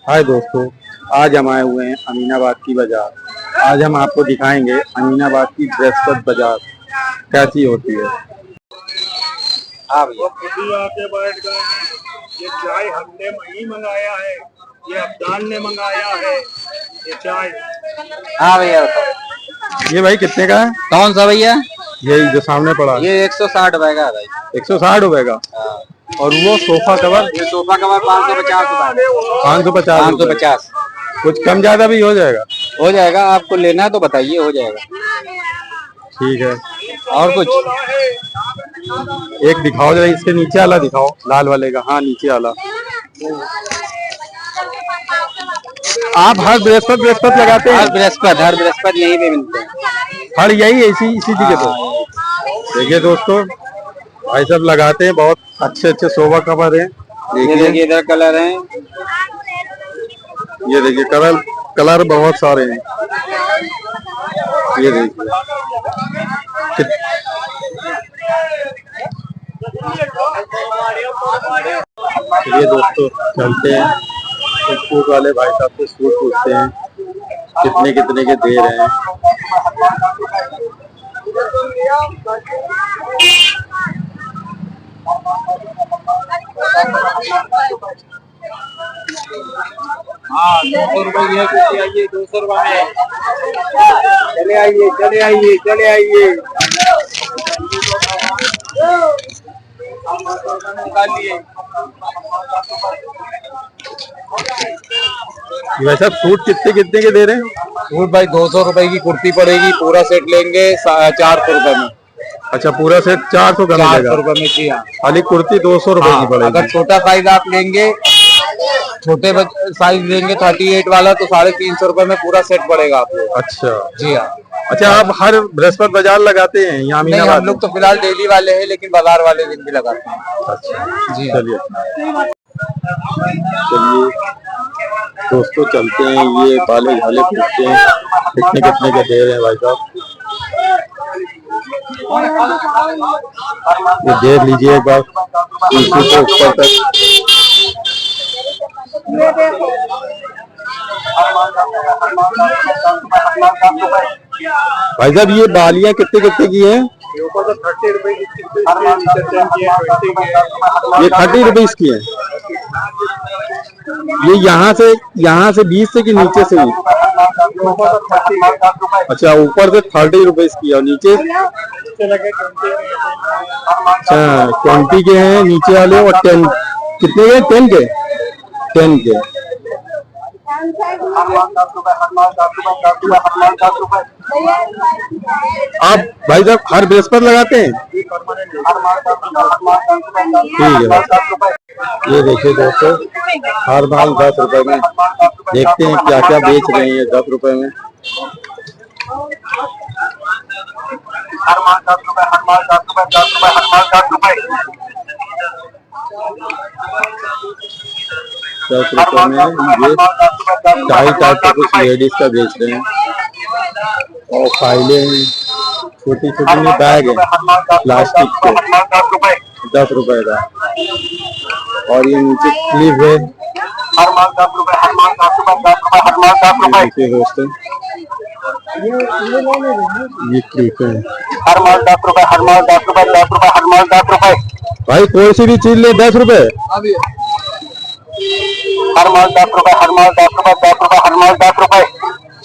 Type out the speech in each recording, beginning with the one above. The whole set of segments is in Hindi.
हाय दोस्तों, आज हम आए हुए हैं अमीनाबाद की बाजार। आज हम आपको दिखाएंगे अमीनाबाद की बृहस्पति बाजार कैसी होती है। हाँ भैया, खुद ही आके बैठ गए हैं। ये चाय हमने वही मंगाया है, ये अब्दाल ने मंगाया है ये चाय। हाँ भैया बताओ। ये भाई कितने का है? कौन सा भैया? यही जो सामने पड़ा है। ये 160 रुपए का है भाई। 160 रुपए का। और वो सोफा कवर? ये सोफा कवर 550 रुपए। 550। कुछ कम ज्यादा भी हो जाएगा? हो जाएगा, आपको लेना है तो बताइए, हो जाएगा। ठीक है। और कुछ एक दिखाओ जरा, इसके नीचे वाला दिखाओ, लाल वाले का। हाँ, नीचे वाला। आप हर बृहस्पति लगाते हैं? हर बृहस्पति यहीं पे मिलते हैं। हर यही इसी जगह पे। देखिए दोस्तों, भाई सब लगाते हैं, बहुत अच्छे अच्छे सोफा कवर हैं। देखिए इधर कलर हैं। ये देखिए कलर बहुत सारे हैं। ये देखिए चलिए दोस्तों, चलते हैं सूट वाले भाई साहब से सूट पूछते हैं कितने कितने के दे रहे हैं। हाँ, 200 रुपए की है। आइए 200 रुपए में। चले आइए चले आइए चले आइए। वैसे सूट कितने कितने के दे रहे हैं? सूट भाई 200 रुपए की कुर्ती पड़ेगी, पूरा सेट लेंगे 400 रुपए में। अच्छा, पूरा सेट 400 का मिलेगा? 400 रुपए में जी। हाँ, खाली कुर्ती 200 रुपए की पड़ेगी। अगर छोटा साइज आप लेंगे, छोटे साइज लेंगे 38 वाला, तो 350 रुपए में पूरा सेट पड़ेगा आपको। अच्छा जी हाँ। अच्छा, आप हर बृहस्पति बाजार लगाते हैं यहाँ? नहीं, हम लोग तो फिलहाल डेली वाले हैं, लेकिन बाजार वाले दिन भी लगाते हैं। अच्छा जी, चलिए दोस्तों, चलते हैं। ये बाले झाले पूछते हैं कितने कितने के दे रहे हैं भाई साहब। ये देख लीजिए एक बार ऊपर तक। भाई साहब, ये बालियां कितने कितने की हैं? ऊपर तो 30 रुपए की, ये 30 रुपीज की है। ये यहाँ से 20 से कि नीचे से? अच्छा, ऊपर से 30 रुपीज की और नीचे? अच्छा, 20 के हैं नीचे वाले। और 10 कितने के? 10 के। 10 के। आप भाई साहब हर बृहस्पति लगाते हैं? ठीक है। ये देखिए दोस्तों, हर माल 10 रुपए में। देखते हैं क्या क्या बेच रहे हैं ये 10 रुपए में। हर माल 10 रुपए, हर माल 10 रुपए, 10 रुपए, हर माल 10 रुपए। 10 रुपए में ये टाइप के कुछ लेडीज का बेच रहे हैं। और फाइलें हैं, छोटी छोटी में बैग है प्लास्टिक के, 10 रुपए का। और ये नीचे क्लिप है। हर माल 10 रुपए, हर माल 10 रुपए, 10 रुपए, हर माल 10 रुपए। देखिए दोस्तों, ये क्लिप है। हर माल 10 रुपए, हर माल 10 रुपए, 10 रुपए, हर माल 10 रुपए। भाई कोई सी भी चीज ले 10 रुपए। हर माल 10 रुपए, हर माल 10 रुपए, 10 रुपए, हर माल 10 रुपए।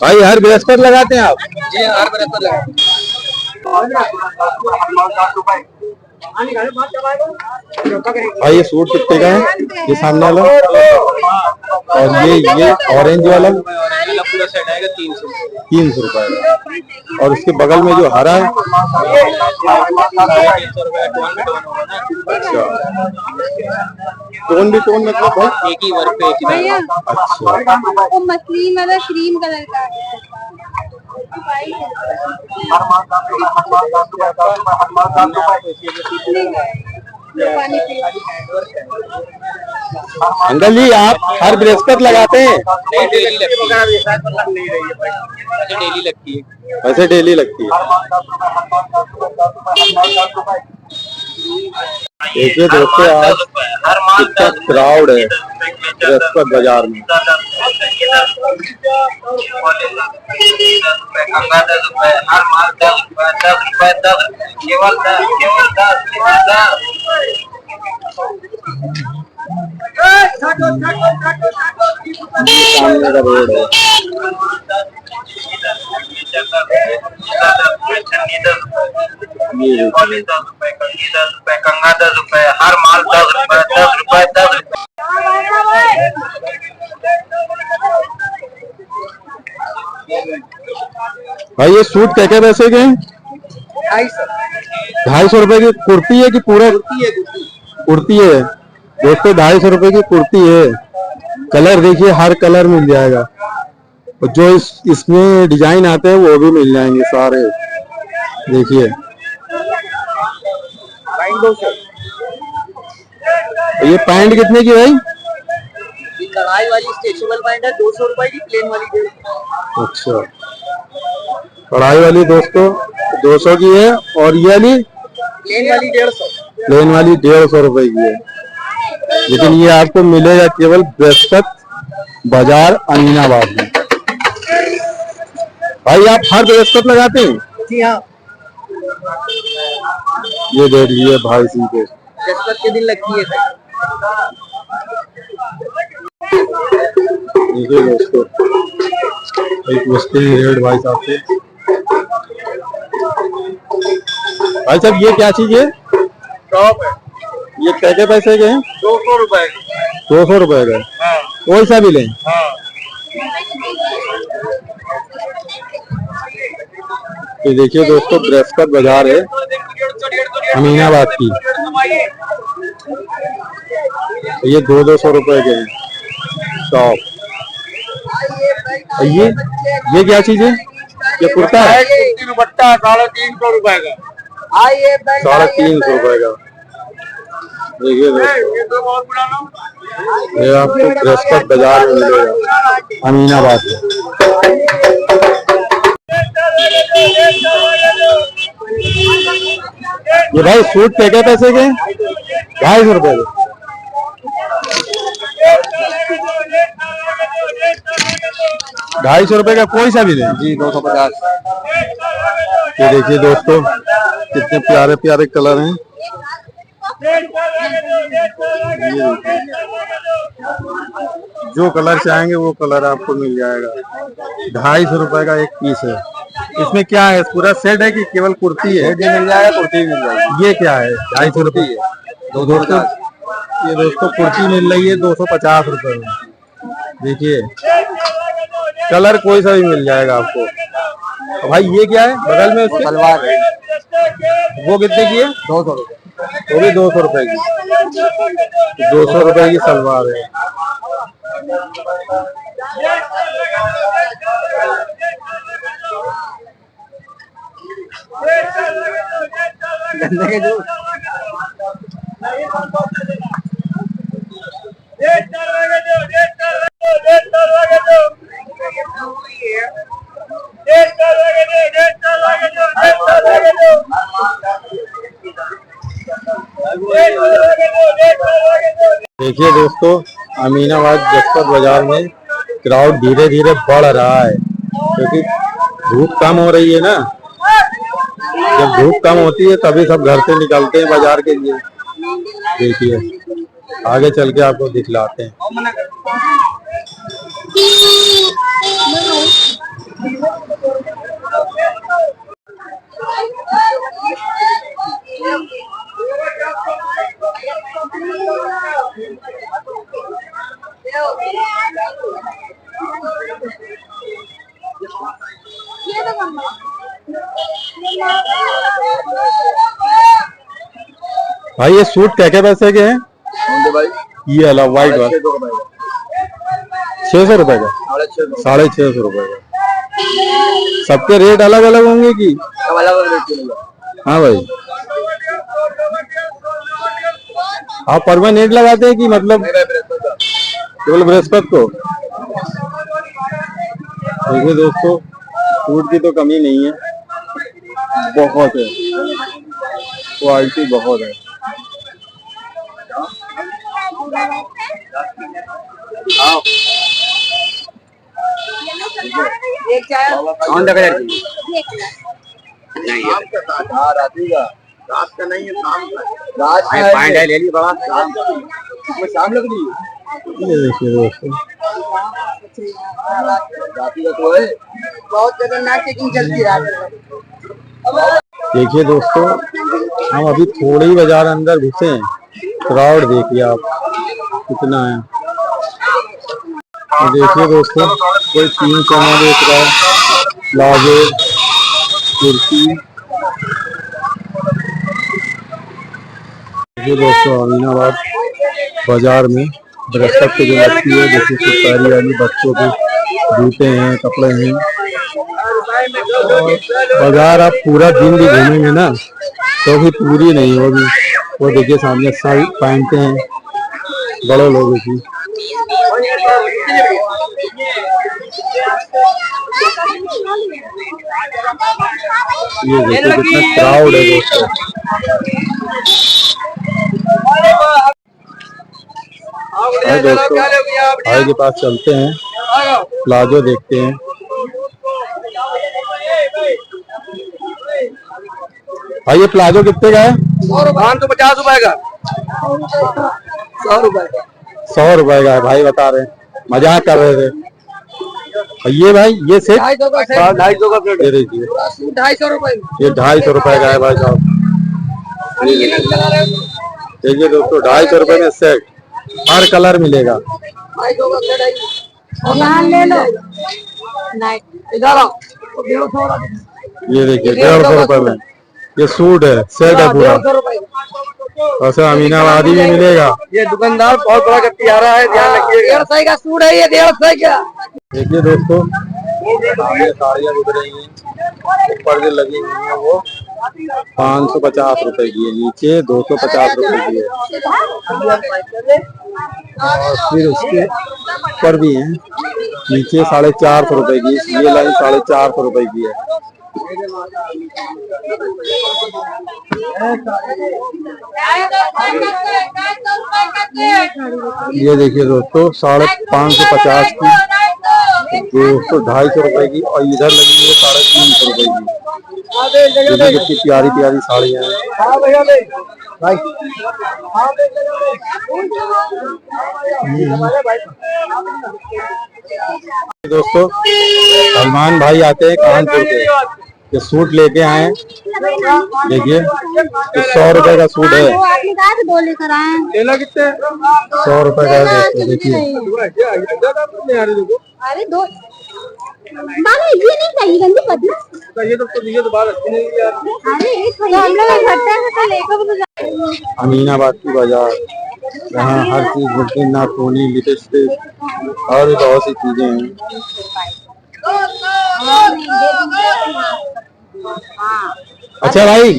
भाई हर बृहस्पति लगाते हैं आप? जी, हर बृहस्पति लगाते हैं। भाई ये सूट कितने का है? ये सामने वाला और ये ऑरेंज वाला पूरा सेट आएगा 300 रुपए का। और उसके बगल में जो हरा है? अच्छा, टोन भी टोन मतलब भाई एक ही वर्क पे एक ही। अच्छा, वो मछली मतलब क्रीम कलर का है। अंकल जी, आप हर बृहस्पति लगाते हैं? नहीं, डेली लगती है। डेली लगती है। वैसे डेली लगती है। देखिए दोस्तों, आज कितना क्राउड है बृहस्पति बाजार में। कंगा 10 रुपए, हर माल 10 रुपए, 10 रुपए, 10, केवल 10, केवल 10, केवल 10। सामने का रोड है। ये देखिए। 10 रुपए, कंगी 10 रुपए, कंगा 10 रुपए, हर माल 10 रुपए, 10 रुपए, 10 रुपए। भाई ये सूट क्या पैसे के हैं? 250 रुपए की कुर्ती है कि पूरा? कुर्ती है दोस्तों, 250 रुपए की कुर्ती है। कलर देखिए, हर कलर मिल जाएगा। और जो इसमें डिजाइन आते हैं वो भी मिल जाएंगे सारे। देखिए ये पैंट कितने की भाई? कढ़ाई वाली स्ट्रेचेबल पैंट है 200 रुपए की, प्लेन वाली 150। अच्छा, कढ़ाई वाली दोस्तों 200 की है और ये वाली प्लेन वाली 150। प्लेन वाली 150 रुपए की है। लेकिन ये आपको मिलेगा केवल बृहस्पति बाजार अमीनाबाद में। भाई आप हर बृहस्पति लगाते हैं? जी हाँ, ये देख लीजिए भाई सी के बृहस्पति के दिन लगती है सर। देखिए दोस्तों, एक मुश्किल रेट भाई साहब से। भाई साहब ये क्या चीज है? टॉप है, ये क्या पैसे के हैं? 200 रुपए। 200 रुपए का? हाँ कोई सा भी लें? हाँ। ये देखिए दोस्तों, बृहस्पति बाजार है अमीनाबाद की। ये 200 रुपए के हैं टॉप। ये क्या चीज है? ये कुर्ता है? दुपट्टा 350 रुपए का। 350 रुपए का। देखिए दोस्तों, ये तो बहुत पुराना। ये आपको बृहस्पति बाजार में मिलेगा अमीनाबाद में। ये भाई सूट क्या पैसे के? 250 रुपए के। 250 रुपए का कोई सा भी लें जी 250। ये देखिए दोस्तों, कितने प्यारे प्यारे कलर हैं। जो कलर चाहेंगे वो कलर आपको मिल जाएगा। 250 रुपए का एक पीस है। इसमें क्या है, पूरा सेट है कि केवल कुर्ती है? जी मिल जाएगा, कुर्ती भी मिल जाएगी। ये क्या है? 250 रुपए है दोस्तों। ये दोस्तों कुर्ती मिल रही है 250 रुपए में। देखिए कलर कोई सा भी मिल जाएगा आपको। तो भाई ये क्या है बगल में उसके? सलवार है, वो कितने की है? 200 रुपए। वो भी 200 रुपए की। 200 रुपए की सलवार है। गन्ने के जूस। देखिए दोस्तों, अमीनाबाद बृहस्पति बाजार में क्राउड धीरे धीरे बढ़ रहा है क्योंकि धूप कम हो रही है ना। जब धूप कम होती है तभी सब घर से निकलते हैं बाजार के लिए। देखिए आगे चल के आपको दिखलाते हैं। भाई ये सूट क्या पैसे के हैं? भाई ये वाला व्हाइट वाला 600 रुपए का? 650 रुपए का। सबके रेट अलग अलग होंगे कि? अलग रेट। हाँ भाई, आप परमानेंट लगाते हैं कि मतलब केवल बृहस्पति को? देखिए दोस्तों, सूट की तो कमी नहीं है, बहुत है, क्वालिटी बहुत है। एक चाय कौन सा कलर चाहिए? ये कलर रात का नहीं है, शाम का पॉइंट है, ले ली बड़ा। शाम लग रही है। ये देखिए दोस्तों, बहुत खतरनाक चेकिंग चलती है रात में। देखिए दोस्तों, हम अभी थोड़े ही बाजार अंदर घुसे हैं। क्राउड देखिए आप कितना है। तो देखिए दोस्तों, कोई 300 में बेच रहा है प्लाजो, कुर्ती। देखिए दोस्तों, अमीनाबाद बाजार में बृहस्पति को जो लगती है, देखिए चित्रकारी वाली बच्चों के जूते हैं, कपड़े हैं। बाजार आप पूरा दिन भी घूमेंगे ना तो भी पूरी नहीं होगी। वो देखिए सामने शर्ट पहनते हैं बड़े लोगों की। ये देखिए कितना क्राउड है दोस्तों। भाई दोस्तों, भाई के पास चलते हैं, प्लाजो देखते हैं। भाई ये प्लाजो कितने का है? 550 रुपए का। 100 रुपए का है भाई, बता रहे हैं, मजाक कर रहे थे। और ये भाई ये सेट 250 का प्लेट। ये देखिए, 250 रुपए। ये 250 रुपए का है भाई साहब। देखिए दोस्तों, 250 रुपए में सेट, हर कलर मिलेगा। यहाँ ले लो। ये देखिए 150 रुपए में ये सूट है, सेट है पूरा। वैसे अमीनाबादी में मिलेगा। ये दुकानदार बहुत बड़ा करती आ रहा है, ध्यान रखिएगा। 150 का सूट है ये, 150 का। देखिए दोस्तों, साड़ियाँ बिक रही हैं, ऊपर जो लगी हुई है वो 550 रुपए की है, नीचे 250 रुपए की है। और फिर उसके ऊपर भी है, नीचे 450 रुपए की, ये लाइन 450 रुपए की है। ये देखिए दोस्तों, 550 की, दोस्तों 250 रुपए की, और इधर लगी है 350 रुपए की। देखिए कितनी प्यारी प्यारी साड़ियाँ हैं भाई। दोस्तों, सलमान भाई आते हैं कानपुर के, ये सूट लेके आए। देखिए 100 रुपए का सूट है। आपने कहा था 2 लेकर आए। 100 रुपए का है दोस्तों। देखिए अरे 2 बाबा ये नहीं चाहिए, गंदी पतला। ये तो बात अच्छी नहीं है यार। अरे हम लोग इकट्ठे से लेकर अमीनाबाद की बाजार, यहाँ हर चीज मिलती है, नाखूनी, लिपस्टिक और भी बहुत सी चीजें हैं। अच्छा भाई,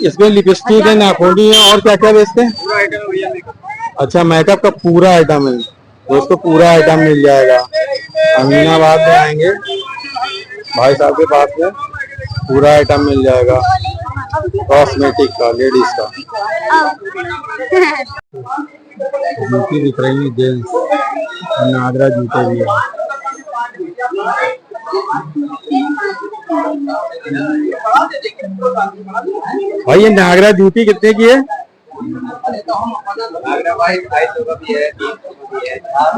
इसमें लिपस्टिक है, नाखूनी है, और क्या क्या बेचते हैं? अच्छा, मेकअप का पूरा आइटम है दोस्तों, पूरा आइटम मिल जाएगा। अमीनाबाद में आएंगे भाई साहब के पास में पूरा आइटम मिल जाएगा, कॉस्मेटिक का, लेडीज का। जूती दिख रही है जेंट्स, नागरा जूते भी है। भाई ये नागरा जूती कितने की है?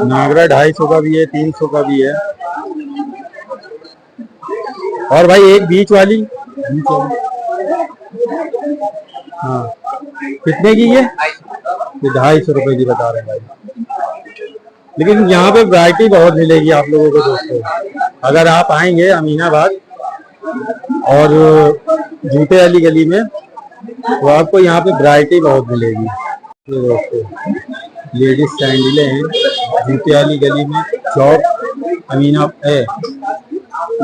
नागरा 250 का भी है, 300 का भी है। और भाई एक बीच वाली, हाँ कितने की ये 250 रुपए की बता रहे हैं भाई। लेकिन यहाँ पे वैरायटी बहुत मिलेगी आप लोगों को दोस्तों। अगर आप आएंगे अमीनाबाद और जूते वाली गली में तो आपको यहाँ पे वैरायटी बहुत मिलेगी। ये दोस्तों लेडीज सैंडलें हैं जूते वाली गली में, चौक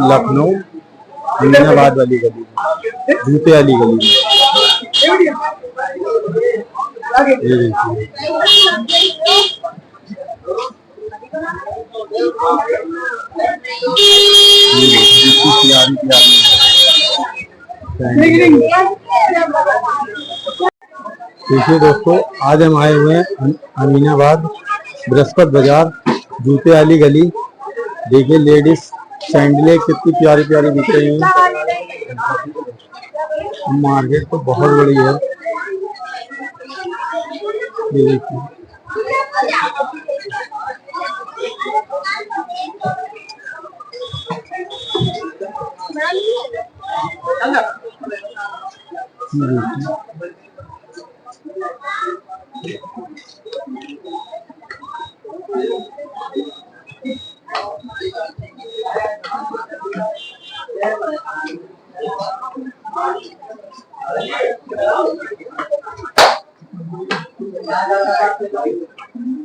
लखनऊ अमीनाबाद वाली गली में, जूते वाली गली में। ये देखिए देखिए दोस्तों, आज हम आए हुए हैं अमीनाबाद बृहस्पति बाजार, जूते वाली गली। देखिए लेडीज सैंडलें कितनी प्यारी प्यारी दिख रही हैं। मार्केट तो बहुत बड़ी है। ये देखिए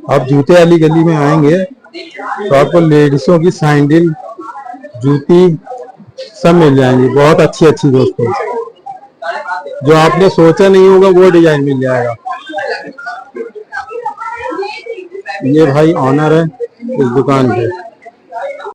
आप जूते वाली गली में आएंगे तो आपको लेडीजों की सैंडल, जूती सब मिल जाएंगी। बहुत अच्छी अच्छी दोस्तों, जो आपने सोचा नहीं होगा वो डिजाइन मिल जाएगा। ये भाई ऑनर है इस दुकान पे।